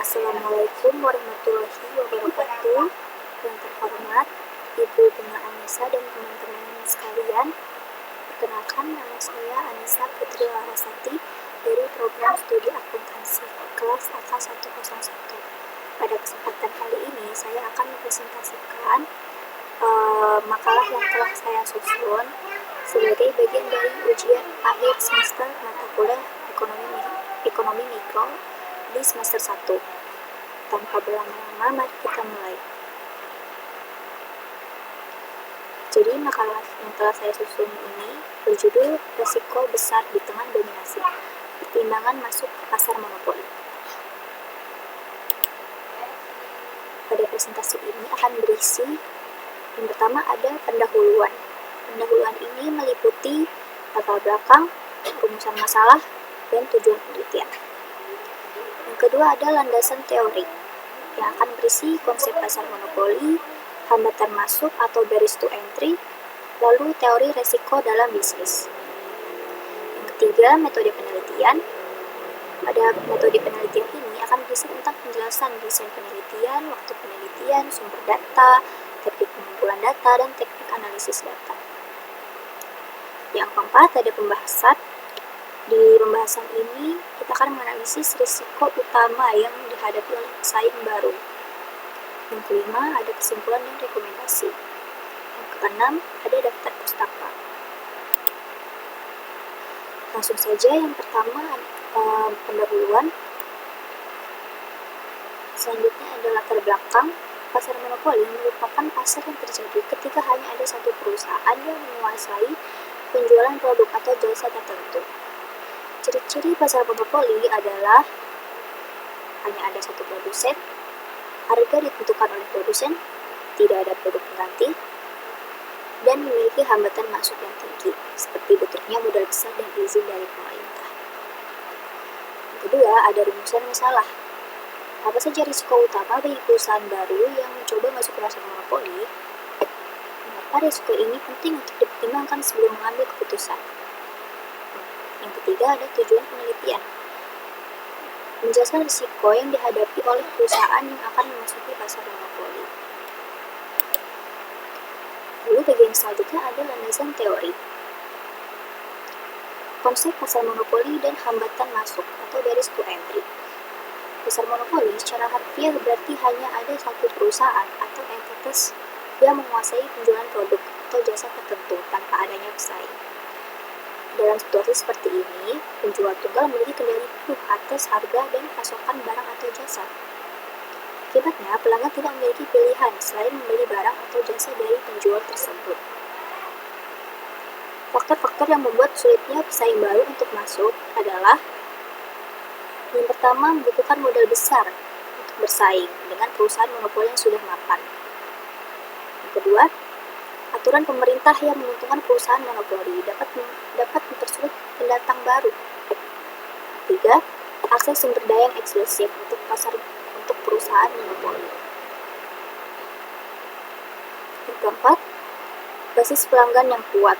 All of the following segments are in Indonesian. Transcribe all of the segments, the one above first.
Assalamualaikum warahmatullahi wabarakatuh. Yang terhormat Ibu Bunga Anissa dan teman-teman sekalian, perkenalkan nama saya Anissa Putri Larasati dari program studi akuntansi kelas AK101. Pada kesempatan kali ini saya akan mempresentasikan makalah yang telah saya susun sebagai bagian dari ujian akhir semester mata kuliah ekonomi mikro di semester 1. Tanpa berlama-lama, mari kita mulai. Jadi makalah yang telah saya susun ini berjudul Resiko Besar di Tengah Dominasi, Pertimbangan Masuk ke Pasar Monopoli. Pada presentasi ini akan berisi, yang pertama ada pendahuluan. Pendahuluan ini meliputi latar belakang, rumusan masalah, dan tujuan penelitian. Yang kedua ada landasan teori, yang akan berisi konsep pasar monopoli, hambatan masuk atau barriers to entry, lalu teori resiko dalam bisnis. Yang ketiga, metode penelitian. Pada metode penelitian ini akan berisi tentang penjelasan desain penelitian, waktu penelitian, sumber data, teknik pengumpulan data, dan teknik analisis data. Yang keempat, ada pembahasan. Di pembahasan ini, kita akan menganalisis risiko utama yang dihadapi oleh pesaing baru. Yang kelima, ada kesimpulan dan rekomendasi. Yang keenam, ada daftar pustaka. Langsung saja, yang pertama, pendahuluan. Selanjutnya ada latar belakang. Pasar monopoli merupakan pasar yang terjadi ketika hanya ada satu perusahaan yang menguasai penjualan produk atau jasa tertentu. Ciri-ciri pasar monopoli adalah hanya ada satu produsen, harga ditentukan oleh produsen, tidak ada produk pengganti, dan memiliki hambatan masuk yang tinggi, seperti butuhnya modal besar dan izin dari pemerintah. Yang kedua, ada rumusan masalah. Apa saja risiko utama bagi perusahaan baru yang mencoba masuk ke pasar monopoli? Mengapa risiko ini penting untuk dipertimbangkan sebelum mengambil keputusan? Yang ketiga ada tujuan penelitian. Menjelaskan risiko yang dihadapi oleh perusahaan yang akan memasuki pasar monopoli. Lalu bagian selanjutnya ada landasan teori. Konsep pasar monopoli dan hambatan masuk atau barriers to entry. Pasar monopoli secara harfiah berarti hanya ada satu perusahaan atau entitas yang menguasai penjualan produk atau jasa tertentu tanpa adanya pesaing. Dalam situasi seperti ini, penjual tunggal memiliki kendali penuh atas harga dan pasokan barang atau jasa. Akibatnya, pelanggan tidak memiliki pilihan selain membeli barang atau jasa dari penjual tersebut. Faktor-faktor yang membuat sulitnya pesaing baru untuk masuk adalah: yang pertama, membutuhkan modal besar untuk bersaing dengan perusahaan monopoli yang sudah mapan. Yang kedua, aturan pemerintah yang menguntungkan perusahaan monopoli dapat mempersulit pendatang baru. Ketiga, akses sumber daya yang eksklusif untuk perusahaan monopoli. Yang keempat, basis pelanggan yang kuat.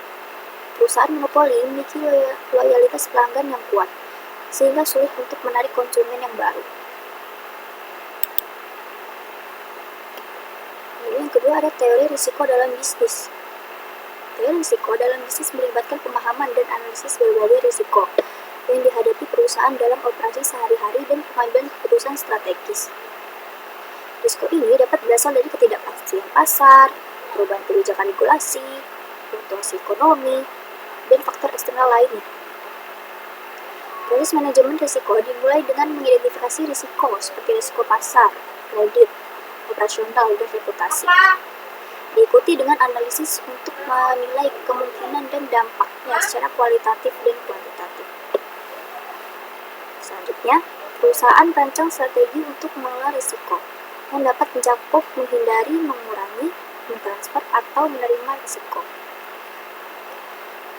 Perusahaan monopoli memiliki loyalitas pelanggan yang kuat, sehingga sulit untuk menarik konsumen yang baru. Yang kedua ada teori risiko dalam bisnis. Teori risiko dalam bisnis melibatkan pemahaman dan analisis berbagai risiko yang dihadapi perusahaan dalam operasi sehari-hari dan pengambilan keputusan strategis. Risiko ini dapat berasal dari ketidakpastian pasar, perubahan kebijakan regulasi, fluktuasi ekonomi, dan faktor eksternal lainnya. Proses manajemen risiko dimulai dengan mengidentifikasi risiko seperti risiko pasar, kredit, operasional, dan reputasi. Diikuti dengan analisis untuk menilai kemungkinan dan dampaknya secara kualitatif dan kuantitatif. Selanjutnya, perusahaan merancang strategi untuk mengelola risiko yang dapat mencakup menghindari, mengurangi, mentransfer, atau menerima risiko.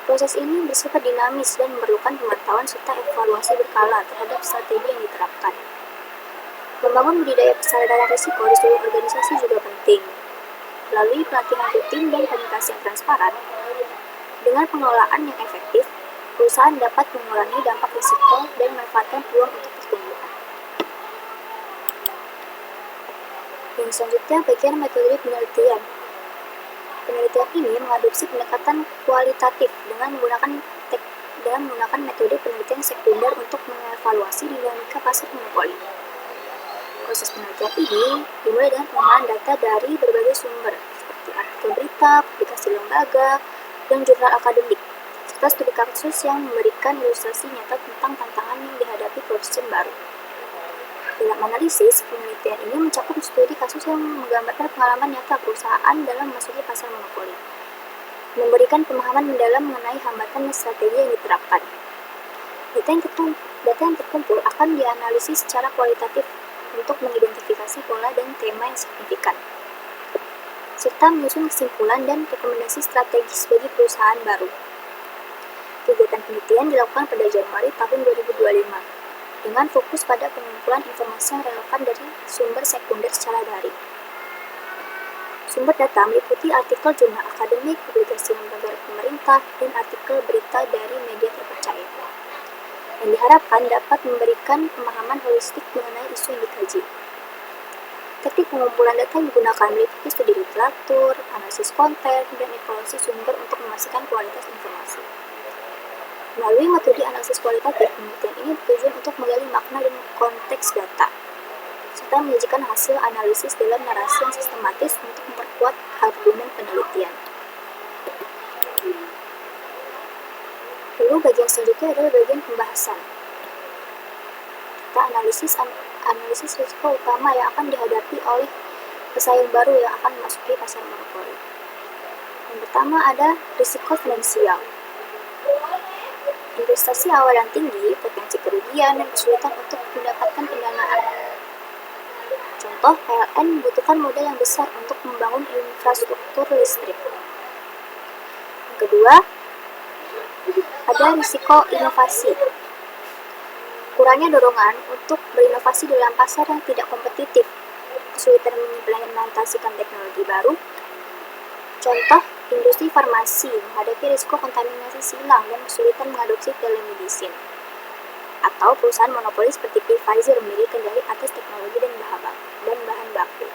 Proses ini bersifat dinamis dan memerlukan pemantauan serta evaluasi berkala terhadap strategi yang diterapkan. Membangun budidaya kesadaran risiko di seluruh organisasi juga penting. Melalui pelatihan rutin dan komunikasi yang transparan, dengan pengelolaan yang efektif, perusahaan dapat mengurangi dampak risiko dan memanfaatkan peluang untuk pertumbuhan. Yang selanjutnya bagian metode penelitian. Penelitian ini mengadopsi pendekatan kualitatif dengan menggunakan metode penelitian sekunder untuk mengevaluasi dinamika pasar monopoli. Proses penelitian ini dimulai dengan pengolahan data dari berbagai sumber, seperti artikel berita, publikasi lembaga, dan jurnal akademik, serta studi kasus yang memberikan ilustrasi nyata tentang tantangan yang dihadapi produsen baru. Dalam analisis, penelitian ini mencakup studi kasus yang menggambarkan pengalaman nyata perusahaan dalam memasuki pasar monopoli, memberikan pemahaman mendalam mengenai hambatan dan strategi yang diterapkan. Data yang terkumpul akan dianalisis secara kualitatif untuk mengidentifikasi pola dan tema yang signifikan, serta menyusun kesimpulan dan rekomendasi strategis bagi perusahaan baru. Kegiatan penelitian dilakukan pada Januari tahun 2025, dengan fokus pada pengumpulan informasi yang relevan dari sumber sekunder secara daring. Sumber data meliputi artikel jurnal akademik, publikasi lembaga pemerintah, dan artikel berita dari media terpercaya, yang diharapkan dapat memberikan pemahaman holistik mengenai isu yang dikaji. Teknik pengumpulan data yang digunakan meliputi studi literatur, analisis konten, dan evaluasi sumber untuk memastikan kualitas informasi. Melalui metode analisis kualitatif, penelitian ini bertujuan untuk menggali makna dan konteks data, serta menyajikan hasil analisis dalam narasi yang sistematis untuk memperkuat argumen penelitian. Lalu bagian selanjutnya adalah bagian pembahasan. Kita analisis risiko utama yang akan dihadapi oleh pesaing baru yang akan memasuki pasar monopoli. Yang pertama ada risiko finansial. Investasi awal yang tinggi, potensi kerugian, dan kesulitan untuk mendapatkan pendanaan. Contoh, PLN membutuhkan modal yang besar untuk membangun infrastruktur listrik. Yang kedua, ada risiko inovasi. Kurangnya dorongan untuk berinovasi dalam pasar yang tidak kompetitif, kesulitan mengimplementasikan teknologi baru. Contoh, industri farmasi menghadapi risiko kontaminasi silang dan kesulitan mengadopsi telemedicine. Atau perusahaan monopoli seperti Pfizer memiliki kendali atas teknologi dan bahan baku.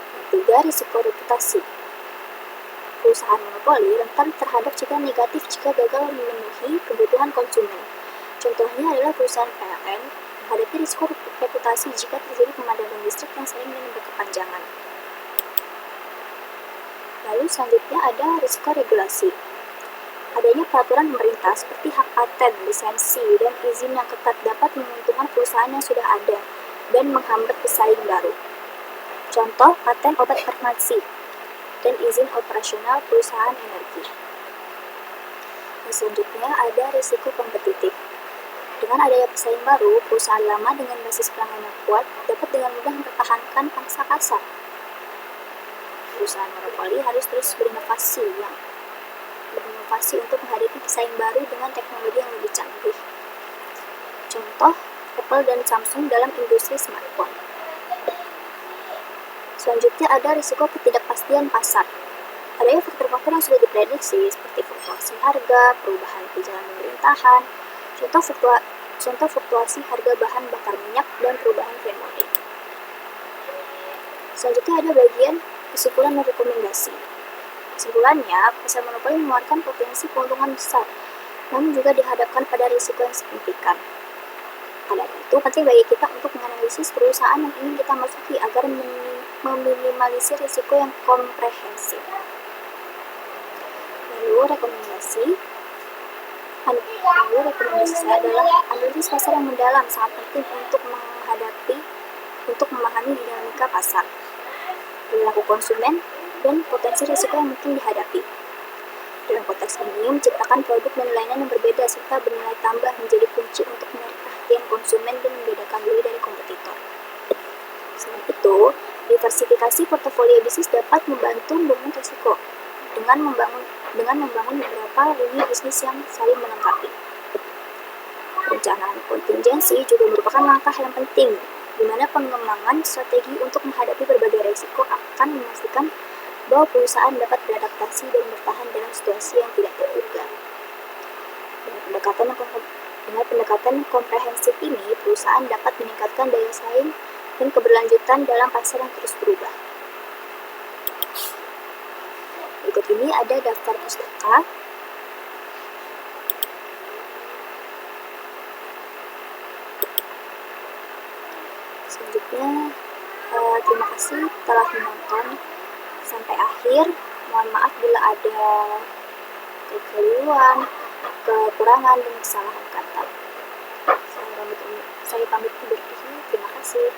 Yang ketiga, risiko reputasi. Perusahaan monopoli rentan terhadap citra negatif jika gagal memenuhi kebutuhan konsumen. Contohnya adalah perusahaan PLN menghadapi risiko reputasi jika terjadi pemadaman listrik yang sering dan berkepanjangan. Lalu selanjutnya ada risiko regulasi. Adanya peraturan pemerintah seperti hak paten, lisensi, dan izin yang ketat dapat menguntungkan perusahaan yang sudah ada dan menghambat pesaing baru. Contoh, paten obat farmasi dan izin operasional perusahaan energi. Dan selanjutnya ada risiko kompetitif. Dengan adanya pesaing baru, perusahaan lama dengan basis pelanggan yang kuat dapat dengan mudah mempertahankan pangsa pasar. Perusahaan monopoli harus terus berinovasi untuk menghadapi pesaing baru dengan teknologi yang lebih canggih. Contoh, Apple dan Samsung dalam industri smartphone. Selanjutnya ada risiko ketidakpastian pasar. Adanya faktor-faktor yang sudah diprediksi seperti fluktuasi harga, perubahan kebijakan pemerintahan, contoh fluktuasi harga bahan bakar minyak, dan perubahan trend mode. Selanjutnya ada bagian kesimpulan dan rekomendasi. Kesimpulannya, pasar monopoli mengeluarkan potensi keuntungan besar, namun juga dihadapkan pada risiko yang signifikan. Pada itu, penting bagi kita untuk menganalisis perusahaan yang ingin kita masuki agar meminimalisir risiko yang komprehensif. Lalu rekomendasi saya adalah analisis pasar yang mendalam sangat penting untuk memahami dinamika pasar, perilaku konsumen, dan potensi risiko yang mungkin dihadapi. Dalam konteks ini, menciptakan produk dan layanan yang berbeda serta bernilai tambah menjadi kunci untuk menarik perhatian konsumen dan membedakan diri dari kompetitor. Selain itu, diversifikasi portofolio bisnis dapat membantu membangun risiko dengan membangun beberapa lini bisnis yang saling melengkapi. Perencanaan kontingensi juga merupakan langkah yang penting, di mana pengembangan strategi untuk menghadapi berbagai risiko akan memastikan bahwa perusahaan dapat beradaptasi dan bertahan dalam situasi yang tidak terduga. Dengan pendekatan komprehensif ini, perusahaan dapat meningkatkan daya saing dan keberlanjutan dalam pasar yang terus berubah. Berikut ini ada daftar pustaka. Selanjutnya, terima kasih telah menonton sampai akhir. Mohon maaf bila ada kekeliruan, kekurangan, dan kesalahan kata. Saya pamit undur diri. Terima kasih.